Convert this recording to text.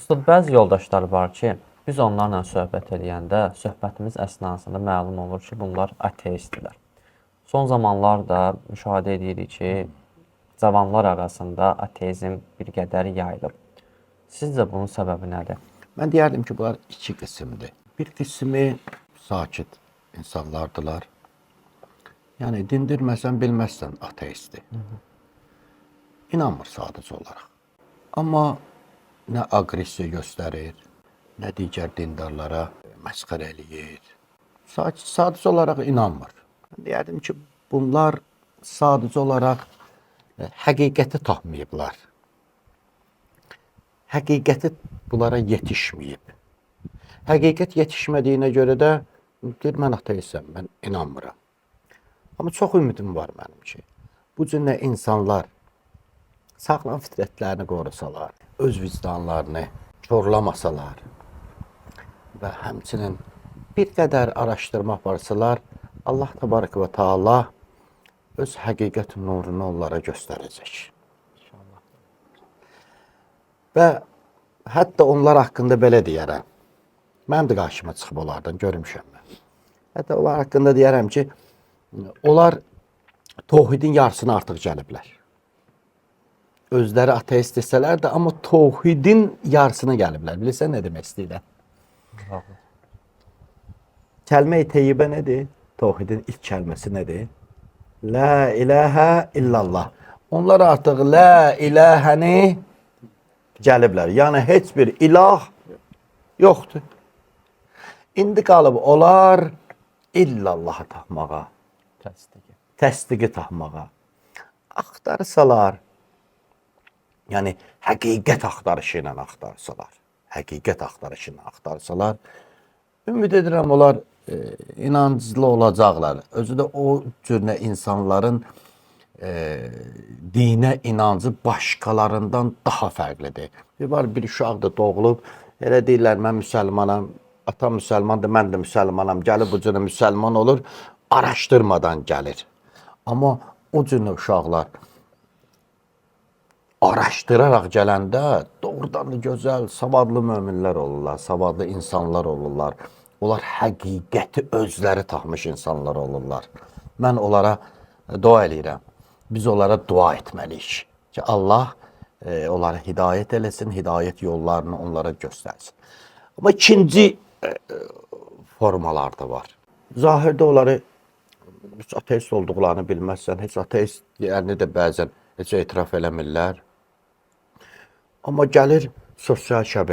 Usta, bəzi yoldaşlar var ki, biz onlarla söhbət edəndə, söhbətimiz əsnasında məlum olur ki, bunlar ateistdirlər. Son zamanlarda müşahidə edirik ki, cavanlar arasında ateizm bir qədər yayılıb. Sizcə bunun səbəbi nədir? Mən deyərdim ki, bunlar iki qismdir. Bir qismi sakit insanlardılar. Yəni, dindirməsən, bilməzsən ateistdir. İnanmır sadəcə olaraq. Amma nə aqressiya göstərir, nə digər dindarlara məsxərə eləyir. Sadəcə olaraq inanmır. Mən deyərdim ki, bunlar sadəcə olaraq həqiqəti tapmayıblar. Həqiqəti bunlara yetişməyib. Həqiqət yetişmədiyinə görə də deyir, mən ateistəm, mən inanmıram. Amma çox ümidim var mənim ki, bu cür insanlar sağlam fitrətlərini qorusalar, öz vicdanlarını korlamasalar və həmçinin bir qədər araşdırma aparsalar, Allah təbarək və Teala öz həqiqət nurunu onlara göstərəcək. Və hətta onlar haqqında belə deyərəm. Mənim də qarşıma çıxıb onlardan görmüşəm mən. Hətta onlar haqqında deyərəm ki, onlar Tohidin yarısına artıq gəliblər. Özləri ateist desələr də, amma Tohidin yarısına gəliblər. Bilirsən nə demək istəyirlər? Kəlmə-i teyyibə nədir? Tohidin ilk kəlməsi nədir? La ilahə illallah. Onlar artıq la ilahəni gəliblər. Yəni, heç bir ilah yoxdur. İndi qalıb onlar illallahı tapmağa, təsdiqi tapmağa axtarsalar, yəni həqiqət axtarışı ilə axtarsalar, ümid edirəm onlar inanclı olacaqlar. Özü də o cür insanların dinə inancı başqalarından daha fərqlidir. Bir uşaq da doğulub, elə deyirlər, mən müsəlmanam, atam müsəlmandır, mən də müsəlmanam, gəlib bu cür müsəlman olur, araşdırmadan gəlir. Amma o cür uşaqlar araşdıraraq gələndə doğrudan da gözəl, savadlı möminlər olurlar, savadlı insanlar olurlar. Onlar həqiqəti özləri tapmış insanlar olurlar. Mən onlara dua eləyirəm. Biz onlara dua etməliyik ki, Allah onlara hidayət eləsin, hidayət yollarını onlara göstərsin. Amma ikinci formalar da var. Zahirdə onları heç ateist olduqlarını bilməzsən, heç ateist yəni də bəzən heç etiraf eləmirlər. Amma gəlir sosial şəbəkə.